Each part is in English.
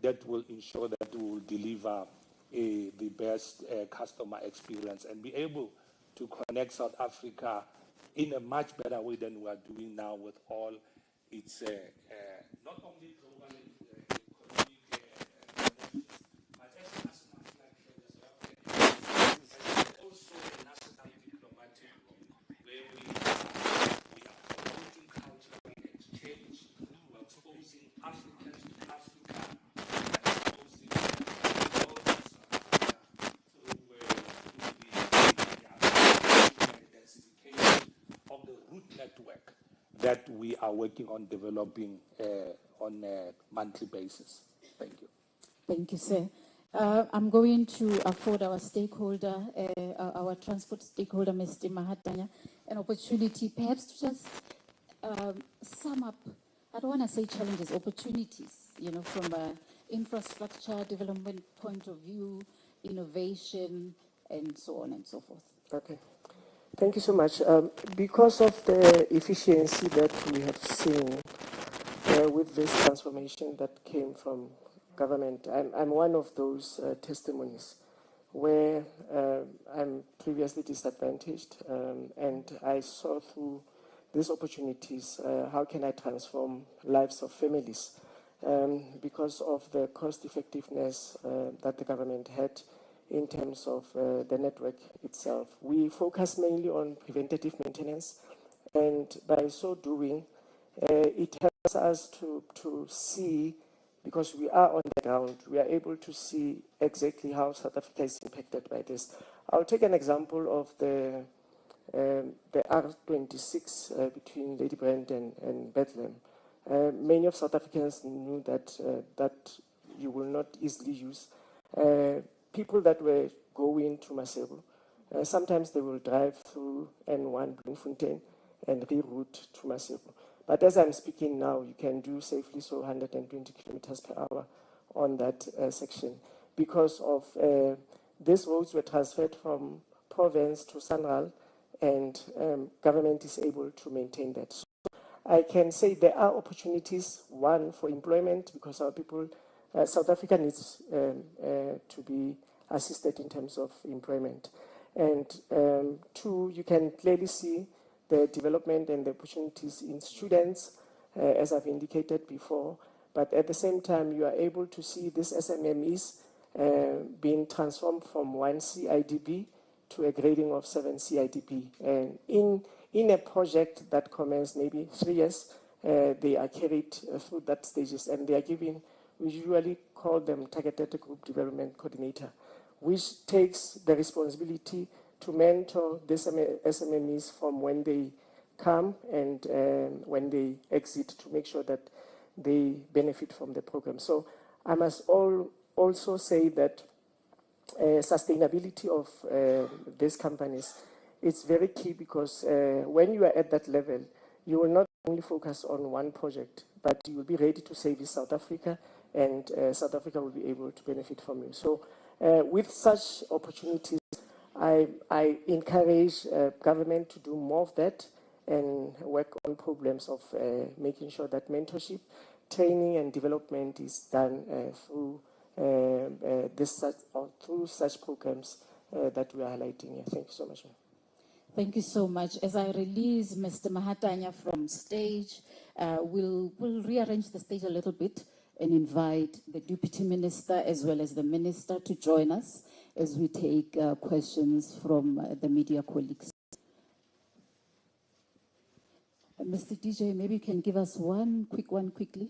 that will ensure that we will deliver the best customer experience and be able to connect South Africa in a much better way than we are doing now with all its not only global economic connections, but as much like also a national diplomatic role where we are promoting cultural exchange, we are exposing Africans to Africa, exposing of the route network that we are working on developing on a monthly basis. Thank you. Thank you, sir. I'm going to afford our stakeholder, our transport stakeholder, Mr. Mahatanya, an opportunity perhaps to just sum up, I don't want to say challenges, opportunities, from an infrastructure development point of view, innovation, and so on and so forth. Okay. Thank you so much. Because of the efficiency that we have seen with this transformation that came from government, I'm one of those testimonies where I'm previously disadvantaged, and I saw through these opportunities how can I transform lives of families because of the cost effectiveness that the government had in terms of the network itself. We focus mainly on preventative maintenance, and by so doing, it helps us to see, because we are on the ground, we are able to see exactly how South Africa is impacted by this. I'll take an example of the R26 between Ladybrand and Bethlehem. Many of South Africans knew that you will not easily use. People that were going to Masebo, sometimes they will drive through N1 Bloemfontein and reroute to Masebo. But as I'm speaking now, you can do safely 120 kilometers per hour on that section because of these roads were transferred from province to Sanral, and government is able to maintain that. So I can say there are opportunities, one, for employment, because our people, South Africa needs to be assisted in terms of employment. And two, you can clearly see the development and the opportunities in students, as I've indicated before. But at the same time, you are able to see these SMMEs being transformed from 1 CIDP to a grading of 7 CIDP. And in a project that commenced maybe 3 years, they are carried through that stages, and they are given, we usually call them targeted group development coordinator, which takes the responsibility to mentor these SMMEs from when they come and when they exit, to make sure that they benefit from the program. So I must also say that sustainability of these companies is very key, because when you are at that level, you will not only focus on one project, but you will be ready to service South Africa, and South Africa will be able to benefit from you. So with such opportunities, I encourage government to do more of that and work on problems of making sure that mentorship, training and development is done through through such programs that we are highlighting here. Thank you so much. Thank you so much. As I release Mr. Mahatanya from stage, we'll rearrange the stage a little bit and invite the Deputy Minister as well as the Minister to join us as we take questions from the media colleagues. Mr. DJ, maybe you can give us one quickly.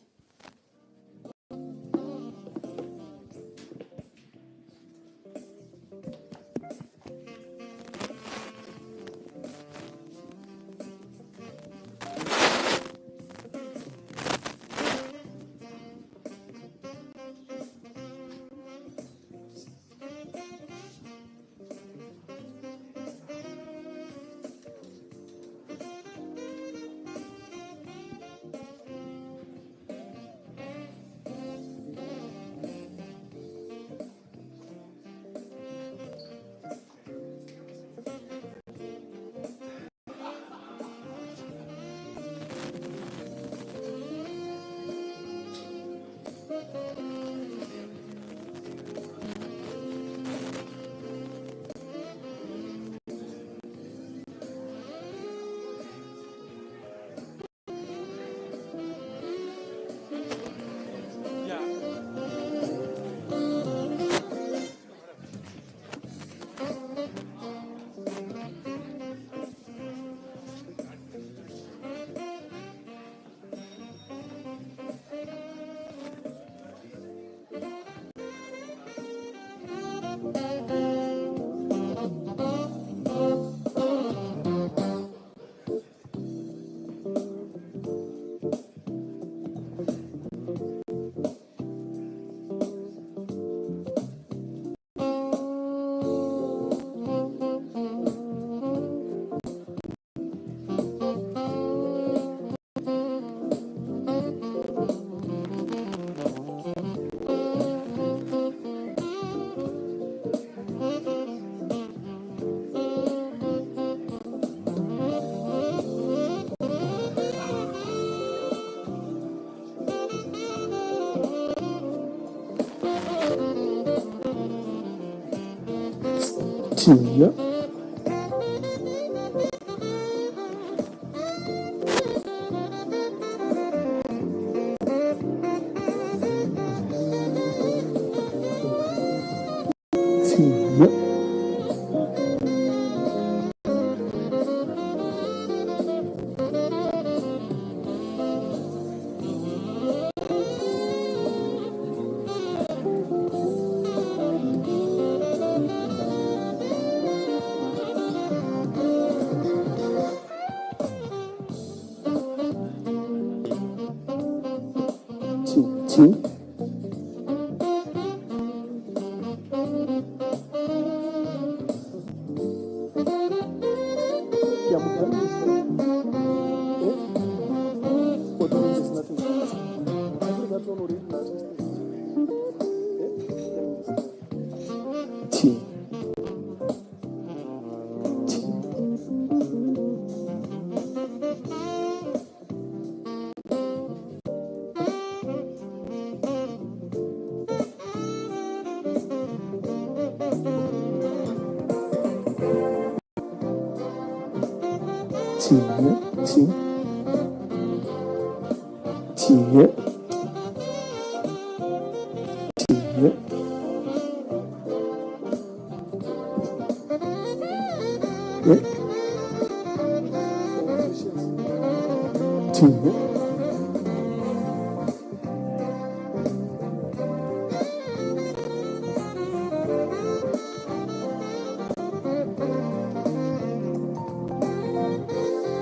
Tia.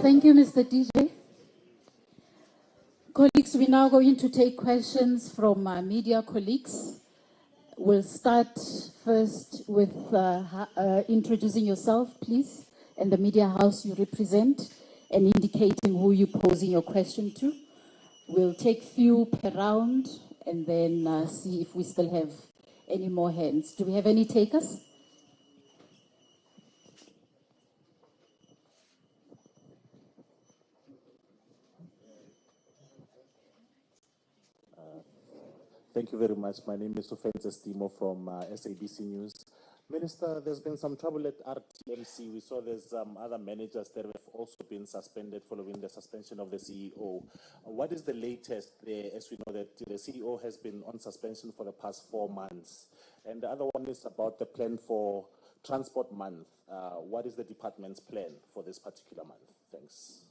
Thank you, Mr. DJ. Colleagues, we're now going to take questions from media colleagues. We'll start first with introducing yourself, please, and the media house you represent, and indicating who you're posing your question to. We'll take few per round, and then see if we still have any more hands. Do we have any takers? Thank you very much. My name is Sufenze Stimo from SABC News. Minister, there's been some trouble at RTMC. We saw there's other managers that have also been suspended following the suspension of the CEO. What is the latest there, as we know that the CEO has been on suspension for the past 4 months? And the other one is about the plan for Transport Month. What is the department's plan for this particular month? Thanks.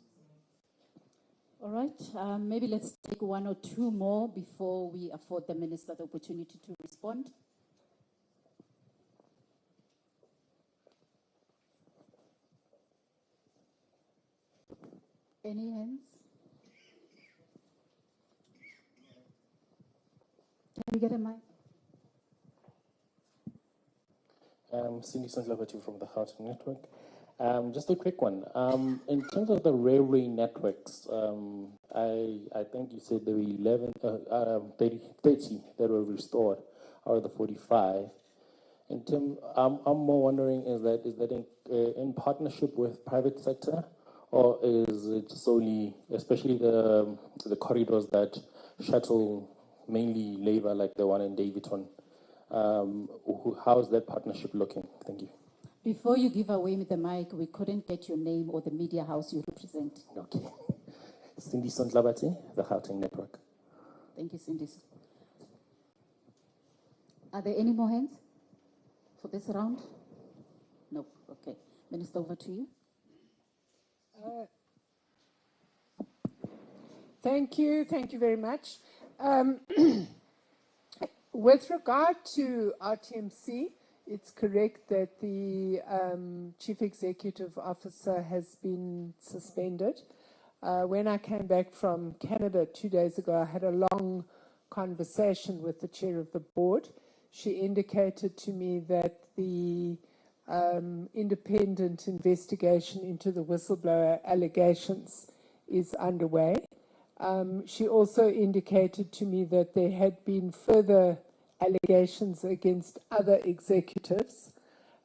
All right, maybe let's take one or two more before we afford the minister the opportunity to respond. Any hands? Can we get a mic? Cindy Sandlavati from the Gauteng Network. Just a quick one. In terms of the railway networks, I think you said there were 30 that were restored out of the 45. I'm more wondering, is that in partnership with private sector, or is it solely, especially the corridors that shuttle mainly labor, like the one in Davidton? How is that partnership looking? Thank you. Before you give away the mic, we couldn't get your name or the media house you represent. Okay. Cindy Sandlavati, the Gauteng Network. Thank you, Cindy. Are there any more hands for this round? No. Okay. Minister, over to you. Thank you very much. With regard to RTMC, it's correct that the Chief Executive Officer has been suspended. When I came back from Canada 2 days ago, I had a long conversation with the chair of the board. She indicated to me that the independent investigation into the whistleblower allegations is underway. She also indicated to me that there had been further allegations against other executives,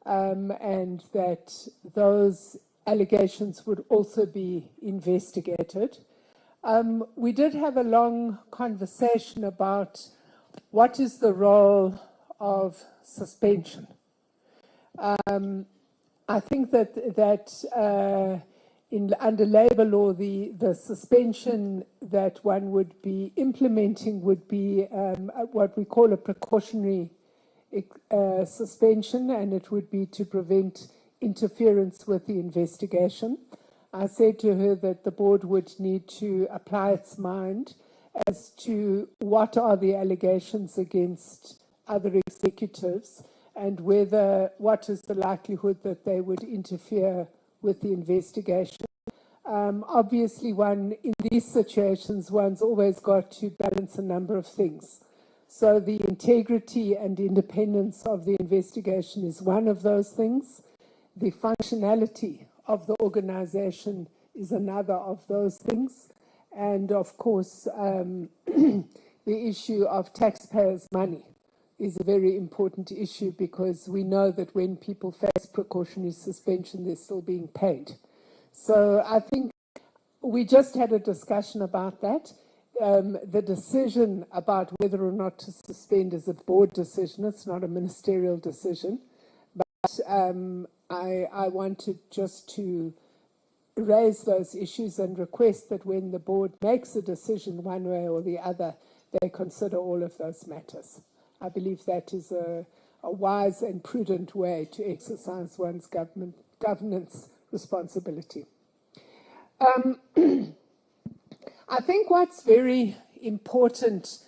and that those allegations would also be investigated. We did have a long conversation about what is the role of suspension. I think that under labour law, the suspension that one would be implementing would be what we call a precautionary suspension, and it would be to prevent interference with the investigation. I said to her that the board would need to apply its mind as to what are the allegations against other executives and what is the likelihood that they would interfere with the investigation. Obviously, in these situations, one's always got to balance a number of things. So the integrity and independence of the investigation is one of those things. The functionality of the organization is another of those things. And of course, the issue of taxpayers' money is a very important issue, because we know that when people face precautionary suspension, they're still being paid. So I think we just had a discussion about that. The decision about whether or not to suspend is a board decision. It's not a ministerial decision. But I wanted just to raise those issues and request that when the board makes a decision one way or the other, they consider all of those matters. I believe that is a wise and prudent way to exercise one's governance responsibility. I think what's very important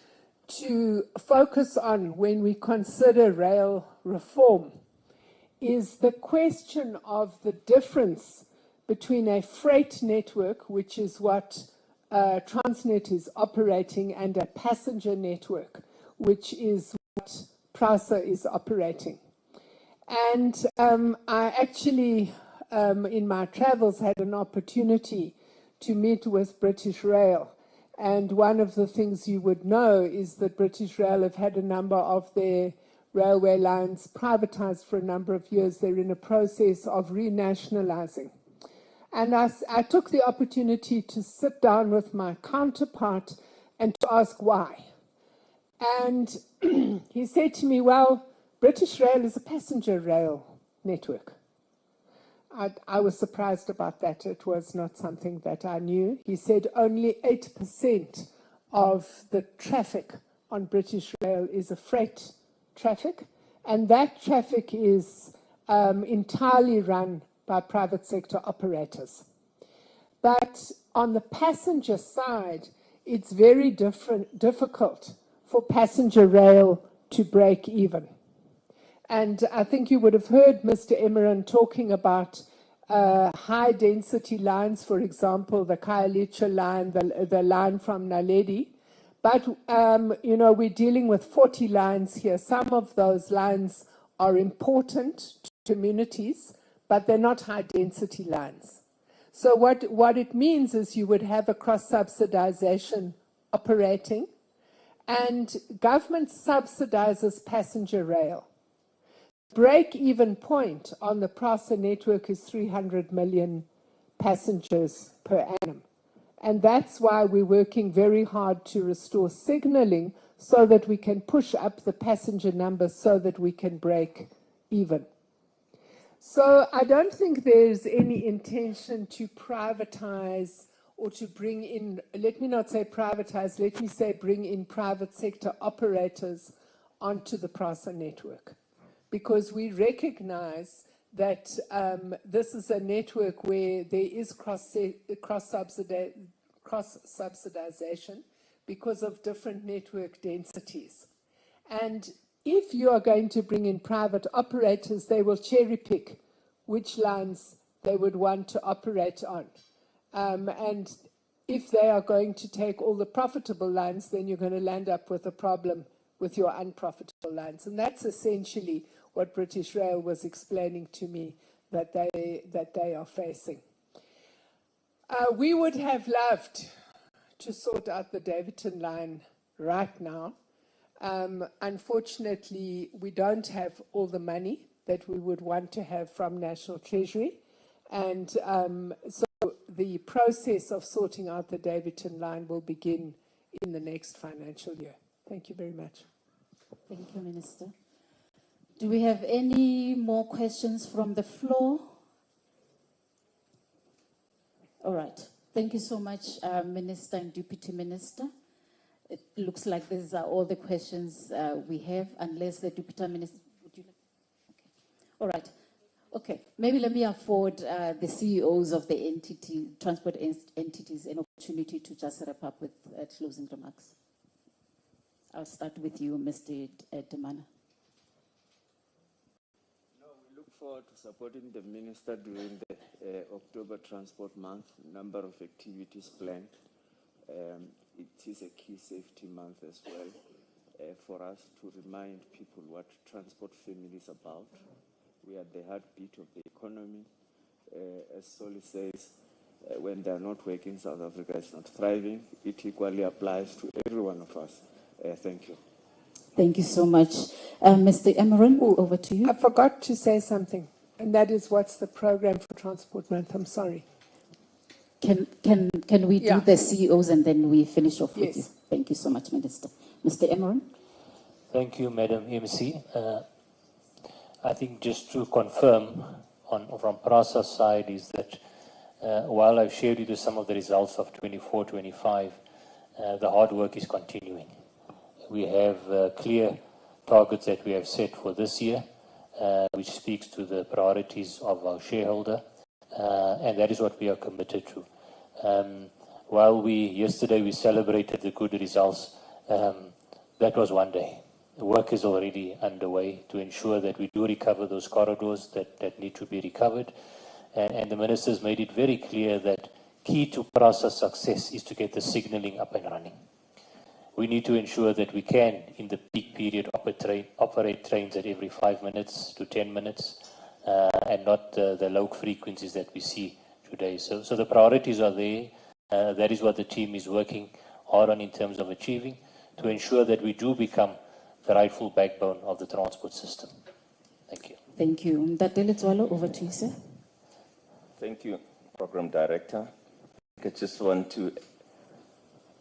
to focus on when we consider rail reform is the question of the difference between a freight network, which is what Transnet is operating, and a passenger network, which is what PRASA is operating. And I actually, in my travels, had an opportunity to meet with British Rail. And one of the things you would know is that British Rail have had a number of their railway lines privatized for a number of years. They're in a process of renationalizing. And I took the opportunity to sit down with my counterpart and to ask why. And he said to me, well, British Rail is a passenger rail network. I was surprised about that. It was not something that I knew. He said only 8% of the traffic on British Rail is a freight traffic, and that traffic is entirely run by private sector operators. But on the passenger side, it's very difficult for passenger rail to break even. And I think you would have heard Mr. Emeron talking about high-density lines, for example, the Khayelitsha line, the line from Naledi. But, you know, we're dealing with 40 lines here. Some of those lines are important to communities, but they're not high-density lines. So what it means is you would have a cross-subsidization operating, and government subsidizes passenger rail. Break-even point on the PRASA network is 300 million passengers per annum. And that's why we're working very hard to restore signalling so that we can push up the passenger numbers so that we can break even. So I don't think there's any intention to privatize or to bring in, let me not say privatize, let me say bring in private sector operators onto the PRASA network. Because we recognize that this is a network where there is cross-subsidization because of different network densities. And if you are going to bring in private operators, they will cherry-pick which lines they would want to operate on. And if they are going to take all the profitable lines, then you're going to land up with a problem with your unprofitable lines. And that's essentially what British Rail was explaining to me that they are facing. We would have loved to sort out the Davidton line right now. Unfortunately, we don't have all the money that we would want to have from National Treasury. And so the process of sorting out the Davidton line will begin in the next financial year. Thank you very much. Thank you, Minister. Do we have any more questions from the floor? All right. Thank you so much, Minister and Deputy Minister. It looks like these are all the questions we have, unless the Deputy Minister, would you like? Okay. All right. Okay. Maybe let me afford the CEOs of the transport entities an opportunity to just wrap up with closing remarks. I'll start with you, Mr. Demana. We look forward to supporting the Minister during the October Transport Month. Number of activities planned. It is a key safety month as well for us to remind people what transport family is about. We are the heartbeat of the economy. As Soli says, when they are not working, South Africa is not thriving. It equally applies to every one of us. Thank you. Thank you so much. Mr. Emeron, over to you. I forgot to say something, and that is what's the program for Transport Month. I'm sorry. Can we do the CEOs and then we finish off with you? Yes. Thank you so much, Minister. Mr. Emeron. Thank you, Madam MC. I think just to confirm from PRASA's side is that while I've shared with you some of the results of 24-25, the hard work is continuing. We have clear targets that we have set for this year, which speaks to the priorities of our shareholder, and that is what we are committed to. While yesterday we celebrated the good results, that was one day. The work is already underway to ensure that we do recover those corridors that need to be recovered. And the ministers made it very clear that key to PRASA's success is to get the signalling up and running. We need to ensure that we can, in the peak period, operate trains at every 5 minutes to 10 minutes, and not the low frequencies that we see today. So the priorities are there. That is what the team is working hard on in terms of achieving, to ensure that we do become the rightful backbone of the transport system. Thank you. Thank you. Ntatele Tswalo, over to you, sir. Thank you, Program Director. I just want to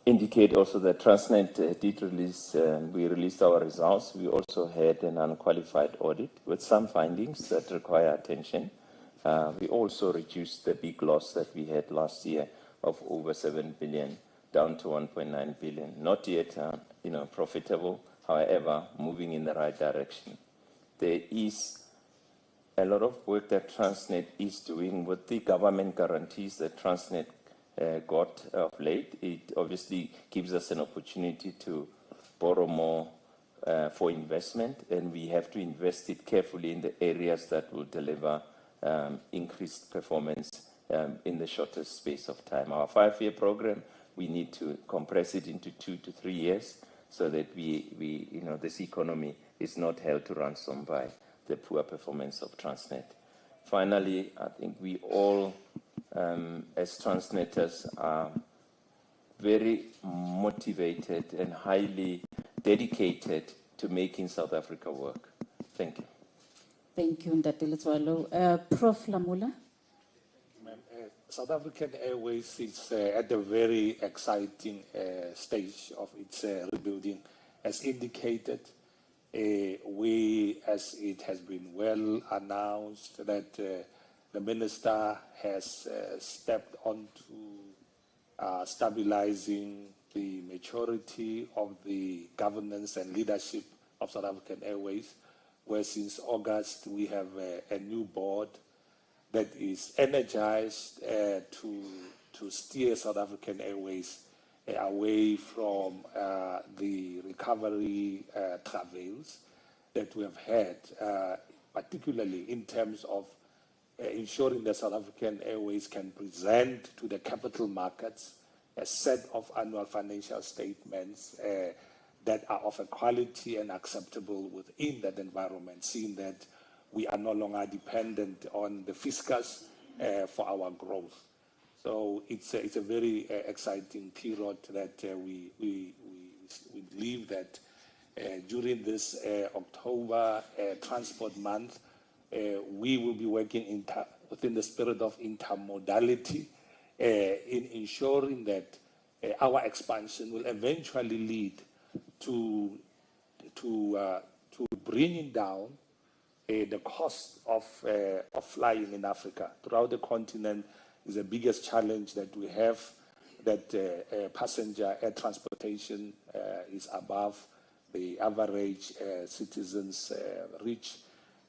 indicate also that Transnet did release, we released our results. We also had an unqualified audit with some findings that require attention. We also reduced the big loss that we had last year of over 7 billion down to 1.9 billion. Not yet, profitable, however, moving in the right direction. There is a lot of work that Transnet is doing with the government guarantees that Transnet got of late. It obviously gives us an opportunity to borrow more for investment, and we have to invest it carefully in the areas that will deliver increased performance in the shortest space of time. Our 5-year program, we need to compress it into 2 to 3 years so that this economy is not held to ransom by the poor performance of Transnet. Finally, I think we all, as Transnetters, are very motivated and highly dedicated to making South Africa work. Thank you. Thank you, Ntatele Tswalo. Prof. Lamula. South African Airways is at a very exciting stage of its rebuilding. As indicated, as it has been well announced, that the minister has stepped on to stabilizing the maturity of the governance and leadership of South African Airways, where since August we have a new board that is energized to steer South African Airways away from the recovery travails that we have had, particularly in terms of ensuring that South African Airways can present to the capital markets a set of annual financial statements that are of a quality and acceptable within that environment, seeing that we are no longer dependent on the fiscus for our growth. So it's a very exciting period that we believe that during this October Transport Month, we will be working within the spirit of intermodality in ensuring that our expansion will eventually lead to bringing down the cost of flying in Africa. Throughout the continent is the biggest challenge that we have, that passenger air transportation is above the average citizens reach.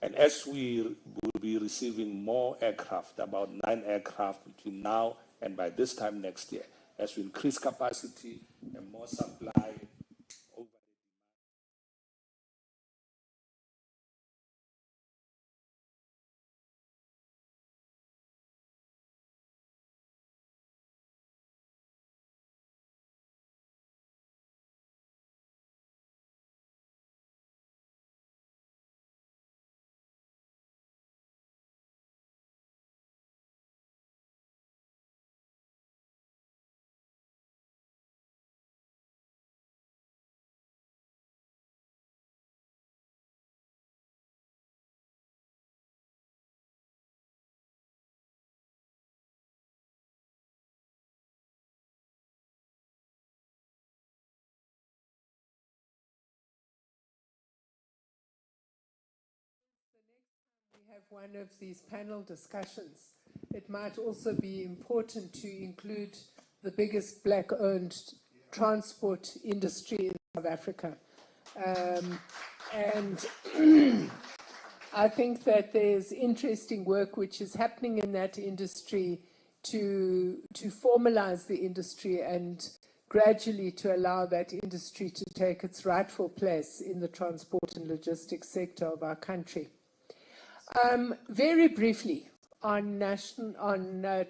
And as we will be receiving more aircraft, about 9 aircraft between now and by this time next year, as we increase capacity and more supply over. We have one of these panel discussions. It might also be important to include the biggest black-owned transport industry in South Africa. And I think that there's interesting work which is happening in that industry to formalize the industry and gradually to allow that industry to take its rightful place in the transport and logistics sector of our country. Very briefly on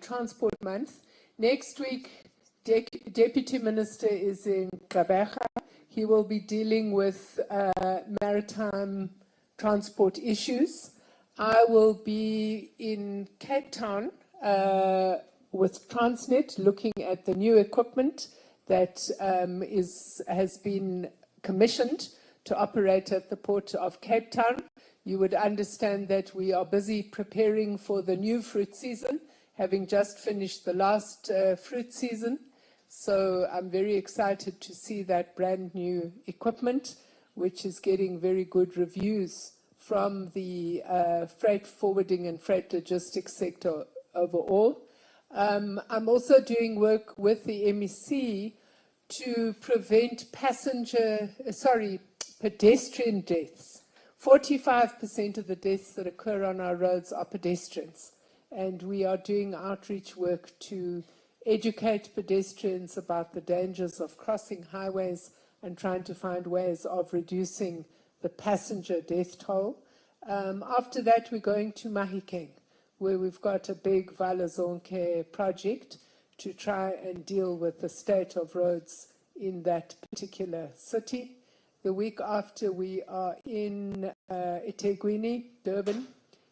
Transport Month, next week Deputy Minister is in Gqeberha. He will be dealing with maritime transport issues. I will be in Cape Town with Transnet, looking at the new equipment that has been commissioned to operate at the port of Cape Town. You would understand that we are busy preparing for the new fruit season, having just finished the last fruit season. So I'm very excited to see that brand new equipment, which is getting very good reviews from the freight forwarding and freight logistics sector overall. I'm also doing work with the MEC to prevent pedestrian deaths. 45% of the deaths that occur on our roads are pedestrians, and we are doing outreach work to educate pedestrians about the dangers of crossing highways and trying to find ways of reducing the passenger death toll. After that, we're going to Mahikeng, where we've got a big Vala Zonke project to try and deal with the state of roads in that particular city. The week after, we are in eThekwini, Durban,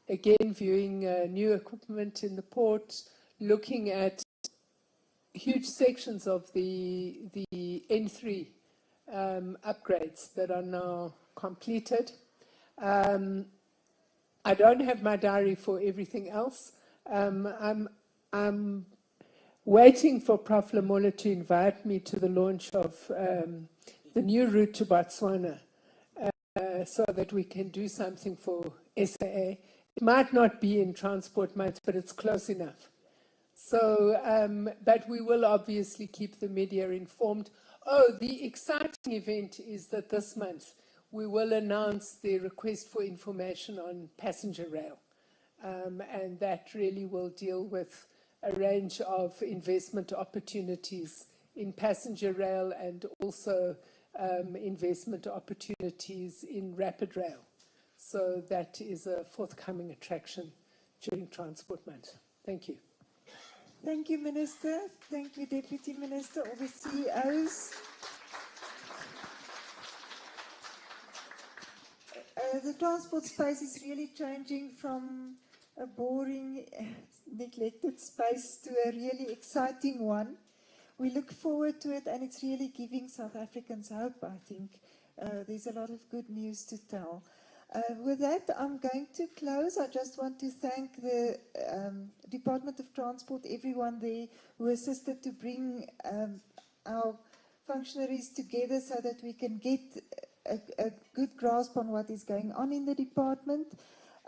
again viewing new equipment in the port, looking at huge sections of the N3 upgrades that are now completed. I don't have my diary for everything else. I'm waiting for Prof. Lamola to invite me to the launch of the new route to Botswana so that we can do something for SAA. It might not be in Transport Month, but it's close enough. So, but we will obviously keep the media informed. Oh, the exciting event is that this month we will announce the request for information on passenger rail. And that really will deal with a range of investment opportunities in passenger rail and also investment opportunities in rapid rail. So that is a forthcoming attraction during Transport Month. Thank you. Thank you, Minister. Thank you, Deputy Minister, all the CEOs. The transport space is really changing from a boring, neglected space to a really exciting one. We look forward to it, and it's really giving South Africans hope, I think. There's a lot of good news to tell. With that, I'm going to close. I just want to thank the Department of Transport, everyone there who assisted to bring our functionaries together so that we can get a good grasp on what is going on in the department.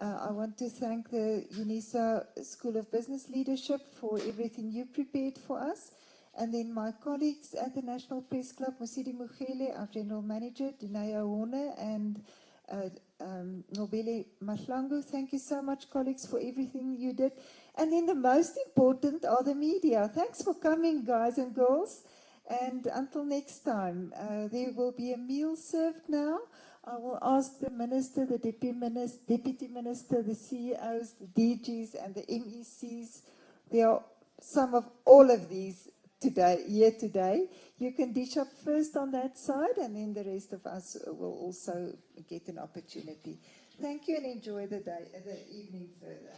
I want to thank the UNISA School of Business Leadership for everything you prepared for us. And then my colleagues at the National Press Club, Mosidi Mugele, our General Manager, Dinaya Horne, and Nobele Mahlangu. Thank you so much, colleagues, for everything you did. And then the most important are the media. Thanks for coming, guys and girls. And until next time, there will be a meal served now. I will ask the Minister, the Deputy Minister, the CEOs, the DGs, and the MECs. There are some of all of these here today. You can dish up first on that side, and then the rest of us will also get an opportunity. Thank you, and enjoy the day, the evening further.